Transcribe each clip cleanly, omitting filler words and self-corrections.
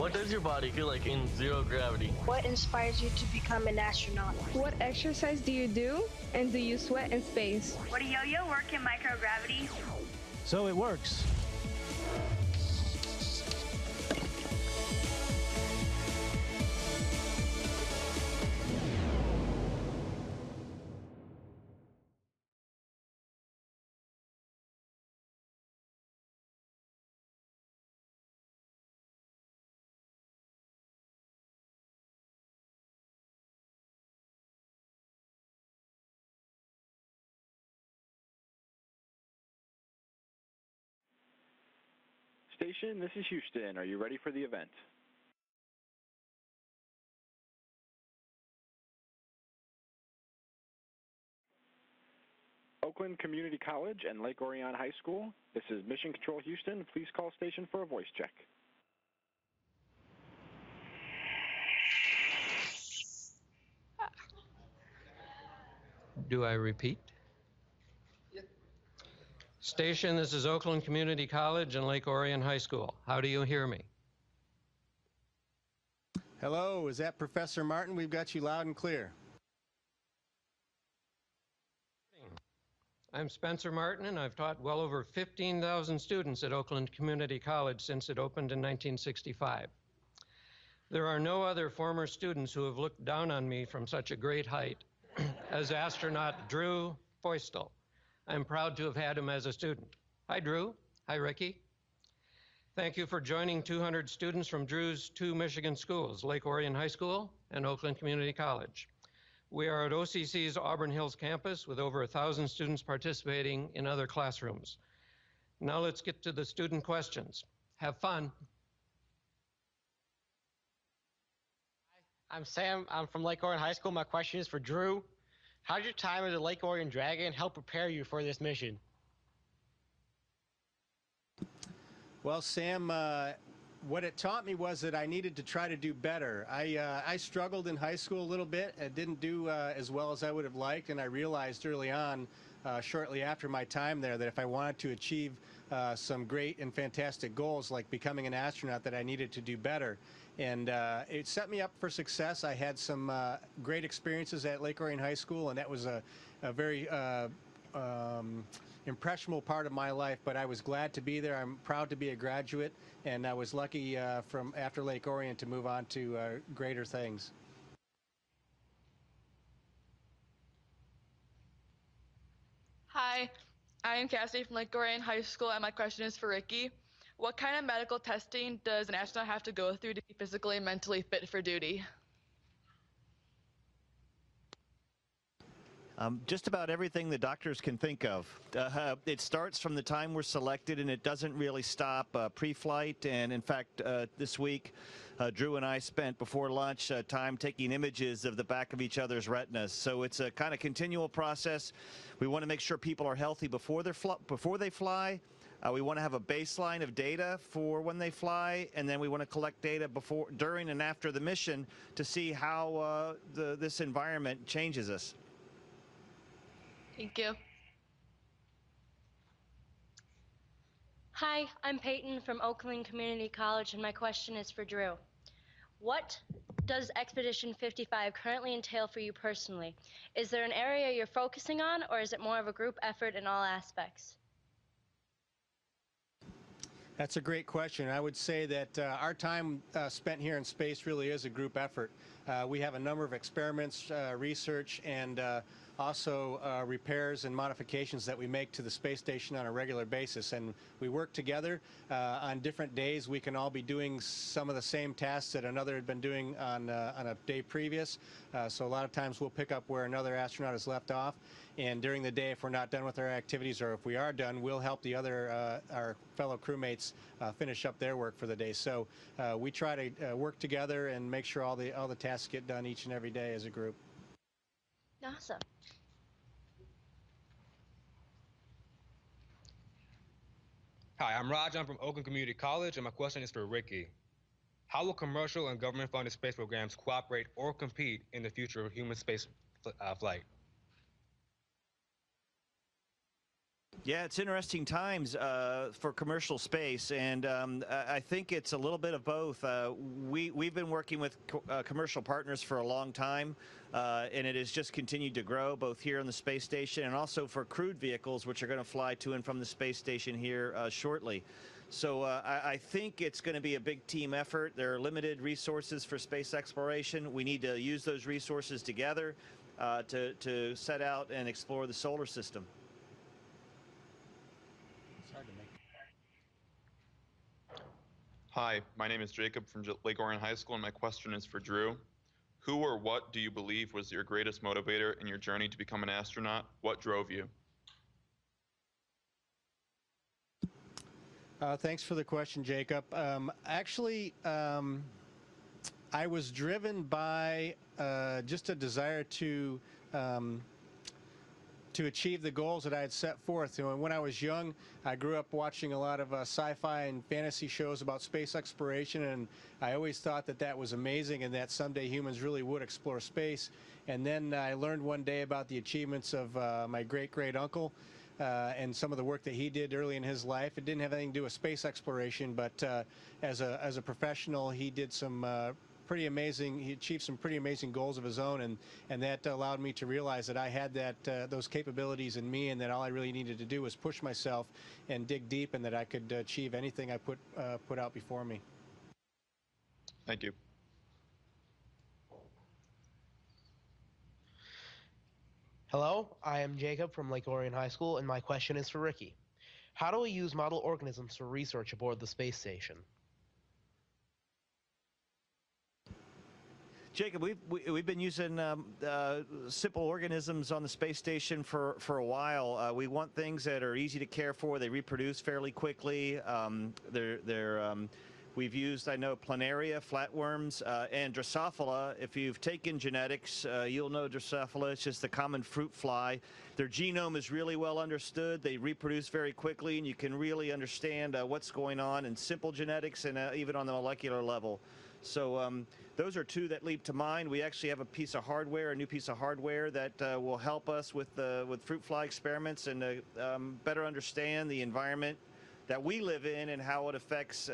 What does your body feel like in zero gravity? What inspires you to become an astronaut? What exercise do you do, and do you sweat in space? Would a yo-yo work in microgravity? So it works. Station, this is Houston. Are you ready for the event? Oakland Community College and Lake Orion High School. This is Mission Control Houston. Please call station for a voice check. Do I repeat? Station, this is Oakland Community College and Lake Orion High School. How do you hear me? Hello, is that Professor Martin? We've got you loud and clear. I'm Spencer Martin, and I've taught well over 15,000 students at Oakland Community College since it opened in 1965. There are no other former students who have looked down on me from such a great height as astronaut Drew Feustel. I'm proud to have had him as a student. Hi, Drew. Hi, Ricky. Thank you for joining 200 students from Drew's two Michigan schools, Lake Orion High School and Oakland Community College. We are at OCC's Auburn Hills campus with over 1,000 students participating in other classrooms. Now let's get to the student questions. Have fun. Hi, I'm Sam. I'm from Lake Orion High School. My question is for Drew. How did your time as a Lake Orion Dragon help prepare you for this mission? Well, Sam, what it taught me was that I needed to try to do better. I struggled in high school a little bit. I didn't do as well as I would have liked, and I realized early on, shortly after my time there, that if I wanted to achieve some great and fantastic goals like becoming an astronaut, that I needed to do better. And it set me up for success. I had some great experiences at Lake Orion High School, and that was a very impressionable part of my life, but I was glad to be there. I'm proud to be a graduate, and I was lucky from after Lake Orion to move on to greater things. Hi, I am Cassie from Lake Orion High School, and my question is for Ricky. What kind of medical testing does an astronaut have to go through to be physically and mentally fit for duty? Just about everything the doctors can think of. It starts from the time we're selected, and it doesn't really stop pre-flight. And in fact, this week, Drew and I spent before lunch time taking images of the back of each other's retinas. So it's a kind of continual process. We want to make sure people are healthy before they fly. We want to have a baseline of data for when they fly, and then we want to collect data before, during, and after the mission to see how this environment changes us. Thank you. Hi, I'm Peyton from Oakland Community College, and my question is for Drew. What does Expedition 55 currently entail for you personally? Is there an area you're focusing on, or is it more of a group effort in all aspects? That's a great question. I would say that our time spent here in space really is a group effort. We have a number of experiments, research, and also repairs and modifications that we make to the space station on a regular basis, and we work together. On different days we can all be doing some of the same tasks that another had been doing on a day previous, so a lot of times we'll pick up where another astronaut has left off, and during the day, if we're not done with our activities, or if we are done, we'll help the other our fellow crewmates finish up their work for the day. So we try to work together and make sure all the tasks get done each and every day as a group. Awesome. Hi, I'm Raj. I'm from Oakland Community College, and my question is for Ricky. How will commercial and government-funded space programs cooperate or compete in the future of human space flight? Yeah, it's interesting times for commercial space, and I think it's a little bit of both. We've been working with commercial partners for a long time, and it has just continued to grow, both here on the space station and also for crewed vehicles, which are going to fly to and from the space station here shortly. So I think it's going to be a big team effort. There are limited resources for space exploration. We need to use those resources together to set out and explore the solar system. Hi, my name is Jacob from Lake Orion High School, and my question is for Drew. Who or what do you believe was your greatest motivator in your journey to become an astronaut? What drove you? Thanks for the question, Jacob. I was driven by just a desire to achieve the goals that I had set forth. You know, when I was young, I grew up watching a lot of sci-fi and fantasy shows about space exploration, and I always thought that that was amazing and that someday humans really would explore space. And then I learned one day about the achievements of my great-great-uncle and some of the work that he did early in his life. It didn't have anything to do with space exploration, but as a professional, he did some pretty amazing. He achieved some pretty amazing goals of his own, and that allowed me to realize that I had those capabilities in me, and that all I really needed to do was push myself and dig deep, and that I could achieve anything I put out before me. Thank you. Hello, I am Jacob from Lake Orion High School, and my question is for Ricky. How do we use model organisms for research aboard the space station? Jacob, we've been using simple organisms on the space station for a while. We want things that are easy to care for. They reproduce fairly quickly. We've used, I know, planaria, flatworms, and Drosophila. If you've taken genetics, you'll know Drosophila. It's just the common fruit fly. Their genome is really well understood. They reproduce very quickly, and you can really understand what's going on in simple genetics and even on the molecular level. So those are two that leap to mind. We actually have a piece of hardware, a new piece of hardware that will help us with fruit fly experiments and better understand the environment that we live in and how it affects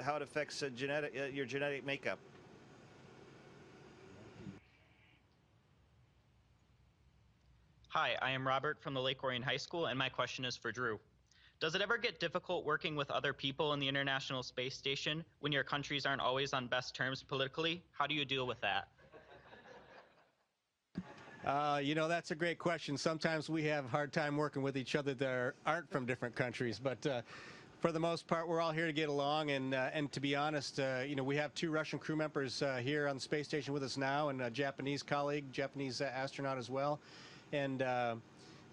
your genetic makeup. Hi, I am Robert from the Lake Orion High School, and my question is for Drew. Does it ever get difficult working with other people in the International Space Station when your countries aren't always on best terms politically? How do you deal with that? You know, that's a great question. Sometimes we have a hard time working with each other that aren't from different countries, but for the most part, we're all here to get along. And to be honest, you know, we have 2 Russian crew members here on the space station with us now, and a Japanese colleague, Japanese astronaut as well. And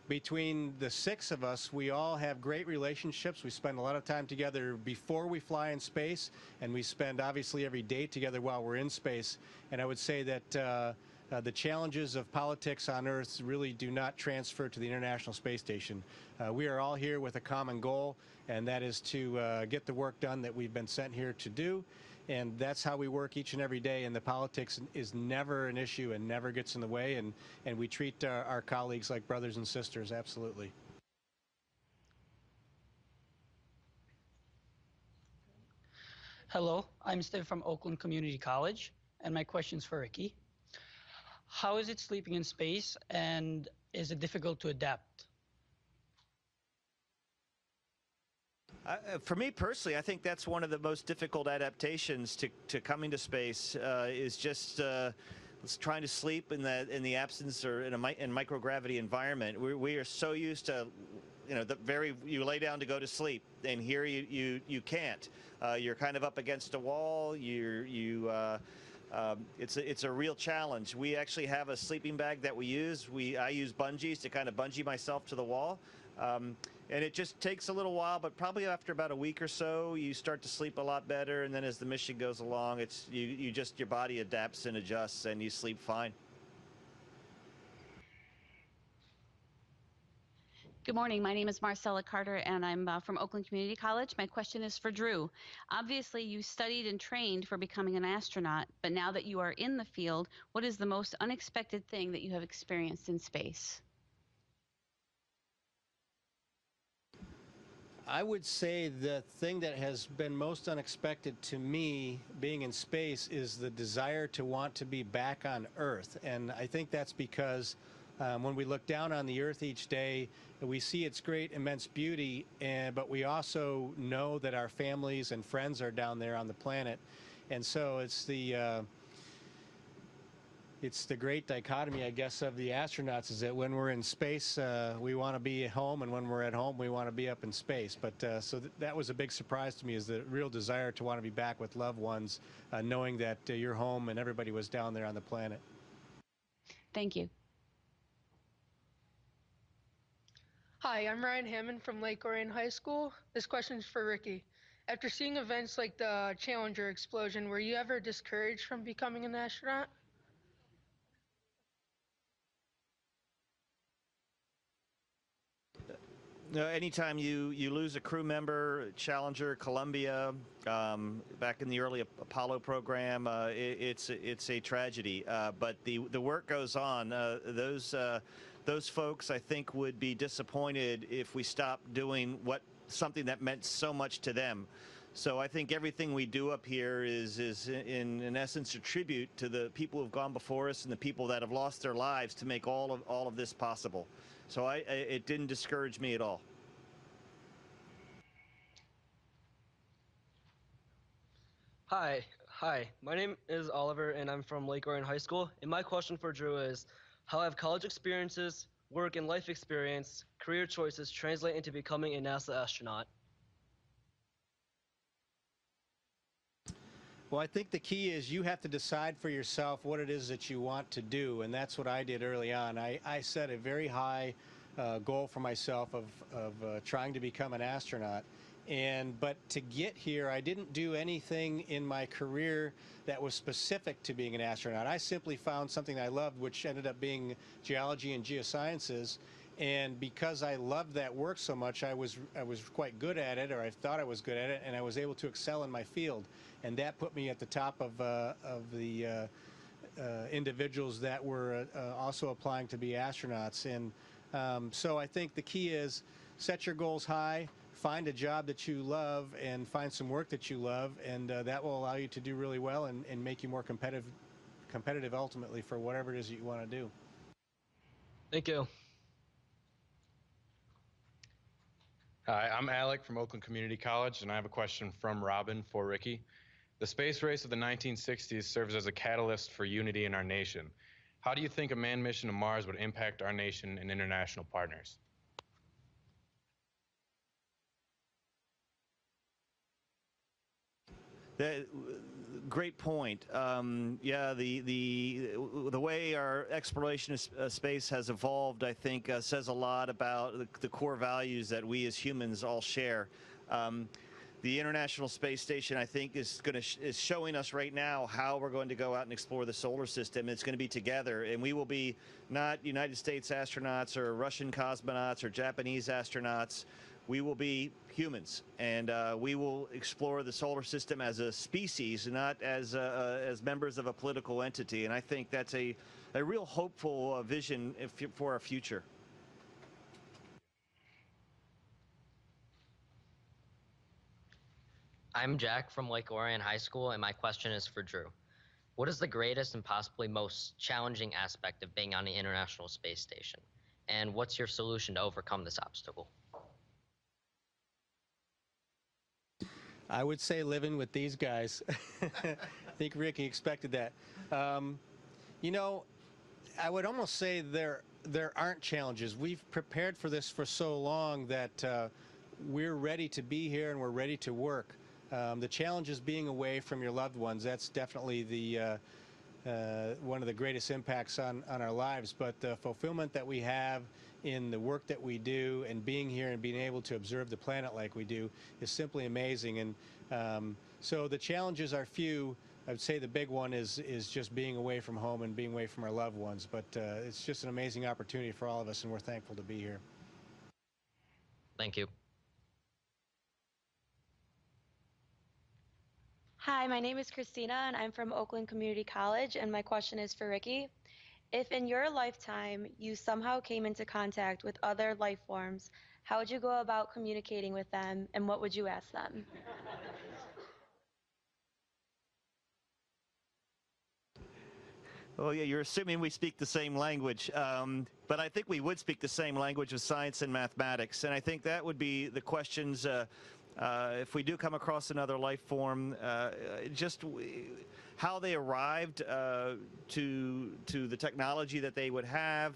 between the 6 of us, we all have great relationships. We spend a lot of time together before we fly in space, and we spend obviously every day together while we're in space. And I would say that the challenges of politics on Earth really do not transfer to the International Space Station. We are all here with a common goal, and that is to get the work done that we've been sent here to do. And that's how we work each and every day, and the politics is never an issue and never gets in the way, and we treat our colleagues like brothers and sisters, absolutely. Hello, I'm Steve from Oakland Community College, and my question's for Ricky. How is it sleeping in space, and is it difficult to adapt? For me personally, I think that's one of the most difficult adaptations to coming to space is just trying to sleep in the absence or in microgravity environment. We are so used to, you know, you lay down to go to sleep, and here you can't. You're kind of up against a wall. It's a real challenge. We actually have a sleeping bag that we use. I use bungees to kind of bungee myself to the wall. And it just takes a little while, but probably after about a week or so, you start to sleep a lot better. And then as the mission goes along, your body adapts and adjusts, and you sleep fine. Good morning. My name is Marcella Carter, and I'm from Oakland Community College. My question is for Drew. Obviously, you studied and trained for becoming an astronaut, but now that you are in the field, what is the most unexpected thing that you have experienced in space? I would say the thing that has been most unexpected to me being in space is the desire to want to be back on Earth. And I think that's because when we look down on the Earth each day, we see its great, immense beauty, but we also know that our families and friends are down there on the planet. And so it's the great dichotomy, I guess, of the astronauts, is that when we're in space, we want to be at home, and when we're at home, we want to be up in space. But that was a big surprise to me, is the real desire to want to be back with loved ones, knowing that you're home and everybody was down there on the planet. Thank you. Hi, I'm Ryan Hammond from Lake Orion High School. This question is for Ricky. After seeing events like the Challenger explosion, were you ever discouraged from becoming an astronaut? Anytime you lose a crew member, Challenger, Columbia, back in the early Apollo program, it's a tragedy. But the work goes on. Those folks, I think, would be disappointed if we stopped doing something that meant so much to them. So I think everything we do up here is in essence a tribute to the people who have gone before us and the people that have lost their lives to make all of this possible. So it didn't discourage me at all. Hi, my name is Oliver and I'm from Lake Orion High School, and my question for Drew is, how have college experiences, work and life experience, career choices translate into becoming a NASA astronaut? Well, I think the key is you have to decide for yourself what it is that you want to do, and that's what I did early on. I set a very high goal for myself of trying to become an astronaut. But to get here, I didn't do anything in my career that was specific to being an astronaut. I simply found something I loved, which ended up being geology and geosciences. And because I loved that work so much, I was quite good at it, or I thought I was good at it, and I was able to excel in my field. And that put me at the top of the individuals that were also applying to be astronauts. And so I think the key is set your goals high, find a job that you love, and find some work that you love, and that will allow you to do really well and make you more competitive ultimately for whatever it is that you want to do. Thank you. Hi, I'm Alec from Oakland Community College, and I have a question from Robin for Ricky. The space race of the 1960s serves as a catalyst for unity in our nation. How do you think a manned mission to Mars would impact our nation and international partners? Great point. Yeah, the way our exploration of space has evolved, I think, says a lot about the core values that we as humans all share. The International Space Station, I think, is showing us right now how we're going to go out and explore the solar system. It's going to be together, and we will be not United States astronauts or Russian cosmonauts or Japanese astronauts. We will be humans, and we will explore the solar system as a species, not as members of a political entity. And I think that's a real hopeful vision for our future. I'm Jack from Lake Orion High School, and my question is for Drew. What is the greatest and possibly most challenging aspect of being on the International Space Station? And what's your solution to overcome this obstacle? I would say living with these guys. I think Ricky expected that. You know, I would almost say there aren't challenges. We've prepared for this for so long that we're ready to be here and we're ready to work. The challenge is being away from your loved ones. That's definitely the one of the greatest impacts on our lives. But the fulfillment that we have in the work that we do and being here and being able to observe the planet like we do is simply amazing. And so the challenges are few. I would say the big one is just being away from home and being away from our loved ones. But it's just an amazing opportunity for all of us, and we're thankful to be here. Thank you. Hi, my name is Christina, and I'm from Oakland Community College, and my question is for Ricky. If in your lifetime you somehow came into contact with other life forms, how would you go about communicating with them, and what would you ask them? Well, yeah, you're assuming we speak the same language, but I think we would speak the same language of science and mathematics, and I think that would be the questions if we do come across another life form, just how they arrived to the technology that they would have,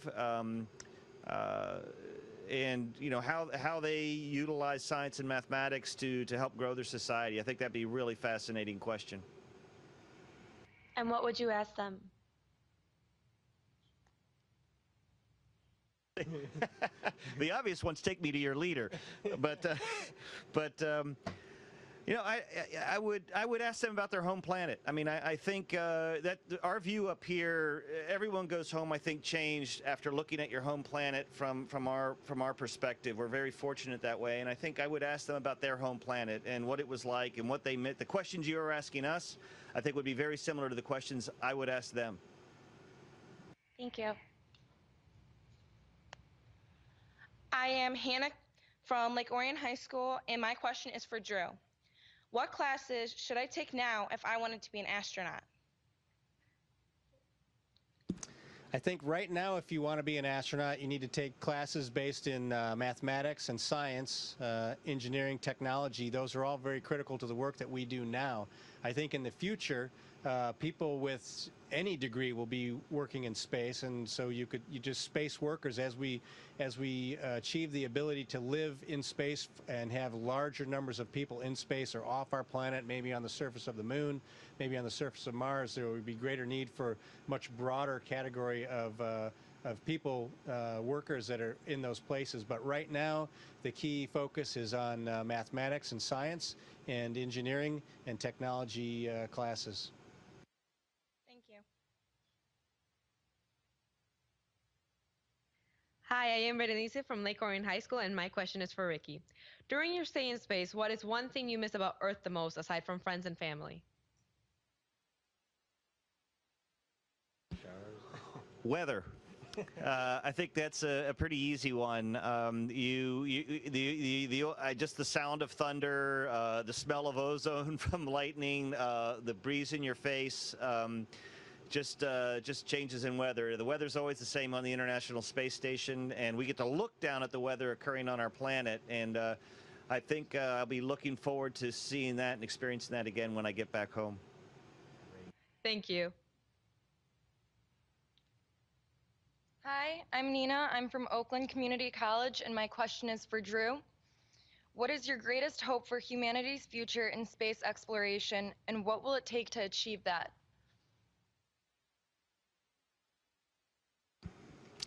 and how they utilize science and mathematics to help grow their society. I think that'd be a really fascinating question. And what would you ask them? The obvious ones, take me to your leader, but I would ask them about their home planet. I mean, I think that our view up here, everyone goes home, I think, changed after looking at your home planet from our perspective. We're very fortunate that way, and I think I would ask them about their home planet and what it was like and what they meant. The questions you were asking us, I think, would be very similar to the questions I would ask them. Thank you. I am Hannah from Lake Orion High School, and my question is for Drew. What classes should I take now if I wanted to be an astronaut? I think right now, if you want to be an astronaut, you need to take classes based in mathematics and science, engineering, technology. Those are all very critical to the work that we do now. I think in the future, people with any degree will be working in space, and so you just space workers as we achieve the ability to live in space and have larger numbers of people in space or off our planet, maybe on the surface of the moon, maybe on the surface of Mars. There would be greater need for much broader category of people, workers that are in those places. But right now, the key focus is on mathematics and science and engineering and technology classes. Thank you. Hi, I am Berenice from Lake Orion High School, and my question is for Ricky. During your stay in space, what is one thing you miss about Earth the most, aside from friends and family? Weather. I think that's a pretty easy one. Just the sound of thunder, the smell of ozone from lightning, the breeze in your face. Just changes in weather. The weather's always the same on the International Space Station, and we get to look down at the weather occurring on our planet. And I think I'll be looking forward to seeing that and experiencing that again when I get back home. Thank you. Hi, I'm Nina. I'm from Oakland Community College, and my question is for Drew. What is your greatest hope for humanity's future in space exploration, and what will it take to achieve that?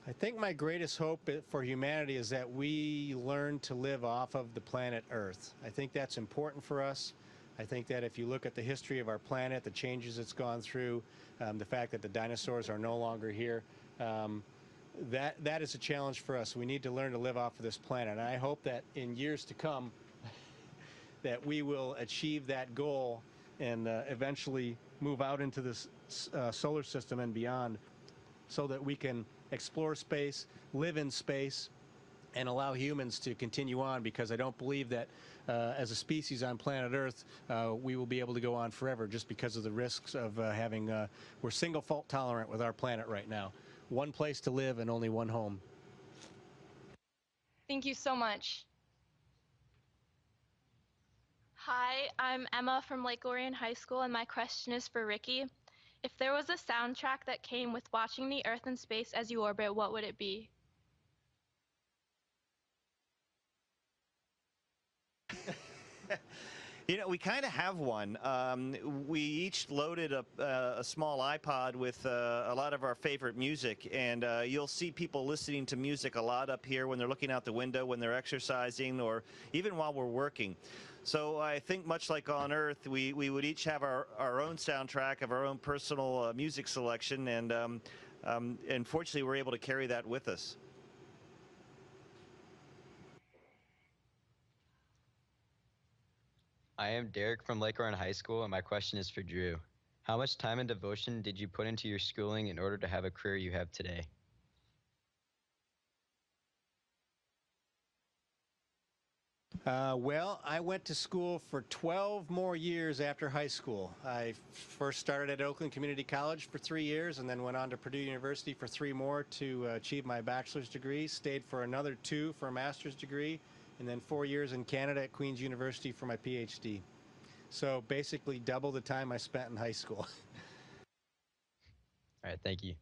I think my greatest hope for humanity is that we learn to live off of the planet Earth. I think that's important for us. I think that if you look at the history of our planet, the changes it's gone through, the fact that the dinosaurs are no longer here, that is a challenge for us. We need to learn to live off of this planet. And I hope that in years to come that we will achieve that goal and eventually move out into this solar system and beyond, so that we can explore space, live in space, and allow humans to continue on, because I don't believe that as a species on planet Earth we will be able to go on forever, just because of the risks of we're single fault tolerant with our planet right now. One place to live and only one home. Thank you so much. Hi, I'm Emma from Lake Orion High School, and my question is for Ricky. If there was a soundtrack that came with watching the Earth and space as you orbit, what would it be? We kind of have one. We each loaded a small iPod with a lot of our favorite music, and you'll see people listening to music a lot up here when they're looking out the window, when they're exercising, or even while we're working. So I think much like on Earth, we would each have our own soundtrack of our own personal music selection, and fortunately we're able to carry that with us. I am Derek from Lake Orion High School, and my question is for Drew. How much time and devotion did you put into your schooling in order to have a career you have today? Well, I went to school for 12 more years after high school. I first started at Oakland Community College for 3 years and then went on to Purdue University for 3 more to achieve my bachelor's degree, stayed for another 2 for a master's degree, and then 4 years in Canada at Queen's University for my PhD. So basically double the time I spent in high school. All right, thank you.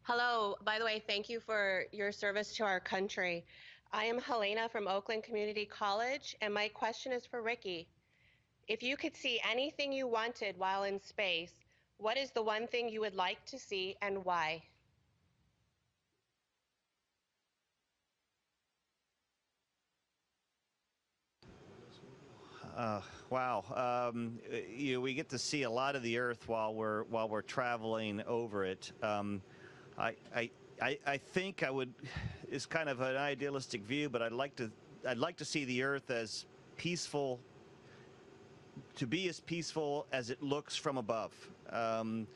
Hello, by the way, thank you for your service to our country. I am Helena from Oakland Community College, and my question is for Ricky. If you could see anything you wanted while in space, what is the one thing you would like to see and why? Wow. We get to see a lot of the Earth while we're traveling over it. I think I would. It's kind of an idealistic view, but I'd like to see the Earth as peaceful, to be as peaceful as it looks from above. The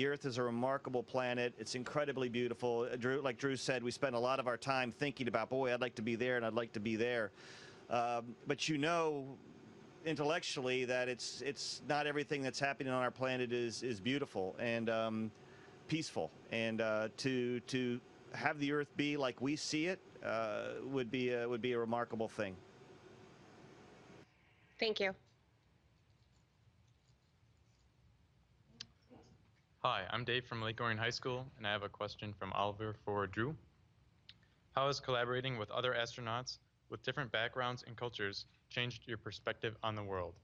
Earth is a remarkable planet. It's incredibly beautiful. Like Drew said, we spend a lot of our time thinking about, boy, I'd like to be there and I'd like to be there. But you know, intellectually, that it's not everything that's happening on our planet is beautiful and peaceful. And to have the Earth be like we see it would be a remarkable thing. Thank you. Hi, I'm Dave from Lake Orion High School, and I have a question from Oliver for Drew. How has collaborating with other astronauts with different backgrounds and cultures changed your perspective on the world?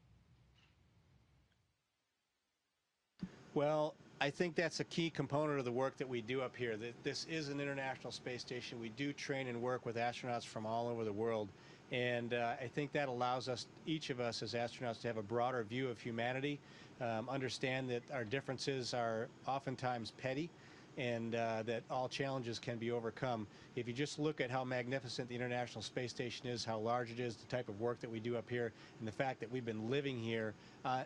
Well, I think that's a key component of the work that we do up here. This is an international space station. We do train and work with astronauts from all over the world. And I think that allows us, each of us as astronauts, to have a broader view of humanity, understand that our differences are oftentimes petty, and that all challenges can be overcome. If you just look at how magnificent the International Space Station is, how large it is, the type of work that we do up here, and the fact that we've been living here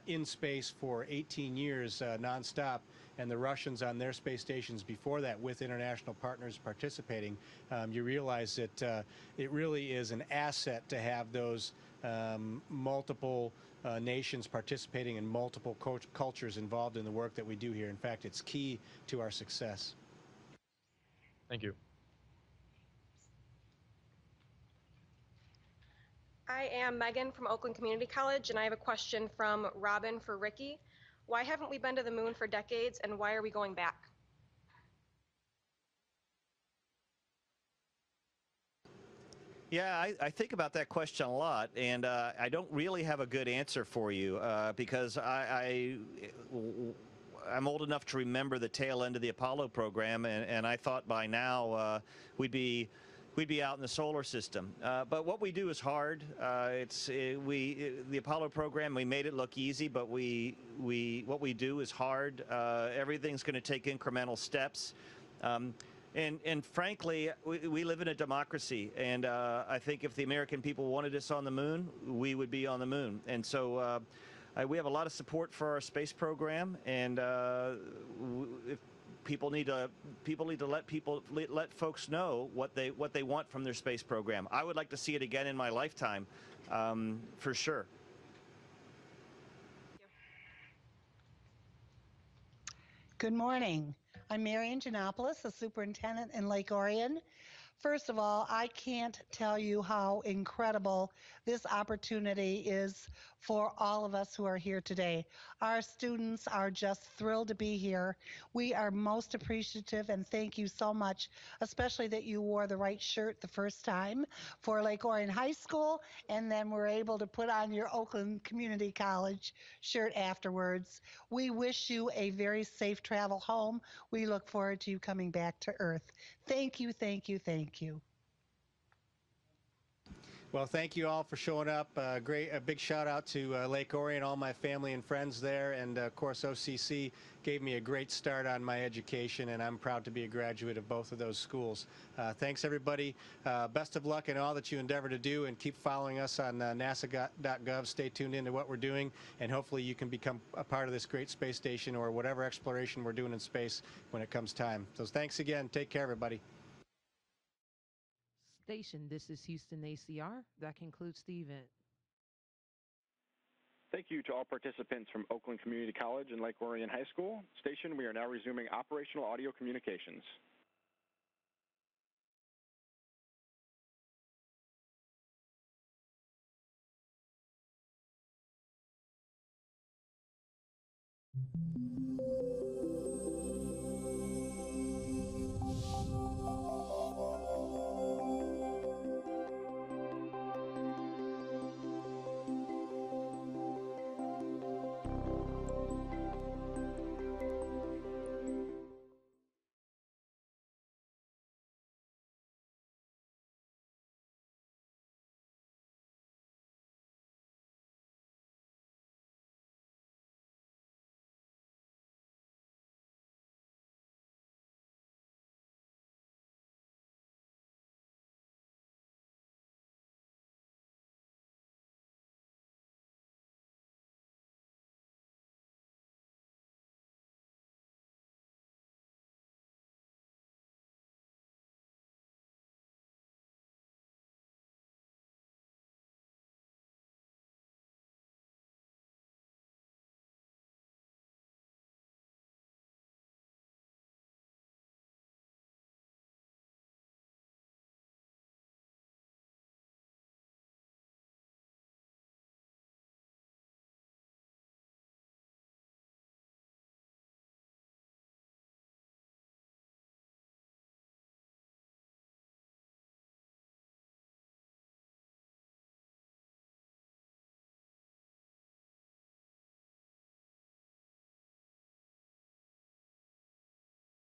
in space for 18 years nonstop, and the Russians on their space stations before that with international partners participating, you realize that it really is an asset to have those multiple nations participating and multiple cultures involved in the work that we do here. In fact, it's key to our success. Thank you. I am Megan from Oakland Community College, and I have a question from Robin for Ricky. Why haven't we been to the moon for decades, and why are we going back? Yeah, I think about that question a lot, and I don't really have a good answer for you because I'm old enough to remember the tail end of the Apollo program, and I thought by now we'd be out in the solar system. But what we do is hard. The Apollo program, we made it look easy, but what we do is hard. Everything's going to take incremental steps. And frankly, we live in a democracy, and I think if the American people wanted us on the moon, we would be on the moon. And so we have a lot of support for our space program, and if people need to let folks know what they want from their space program. I would like to see it again in my lifetime, for sure. Good morning. I'm Marian Janopoulos, the superintendent in Lake Orion. First of all, I can't tell you how incredible this opportunity is for all of us who are here today. Our students are just thrilled to be here. We are most appreciative and thank you so much, especially that you wore the right shirt the first time for Lake Orion High School, and then were able to put on your Oakland Community College shirt afterwards. We wish you a very safe travel home. We look forward to you coming back to Earth. Thank you, thank you, thank you. Well, thank you all for showing up. A big shout out to Lake Orion, all my family and friends there, and of course OCC gave me a great start on my education, and I'm proud to be a graduate of both of those schools. Thanks everybody. Best of luck in all that you endeavor to do, and keep following us on nasa.gov. Stay tuned into what we're doing, and hopefully you can become a part of this great space station or whatever exploration we're doing in space when it comes time. So thanks again. Take care, everybody. Station, this is Houston ACR. That concludes the event. Thank you to all participants from Oakland Community College and Lake Orion High School. Station, we are now resuming operational audio communications.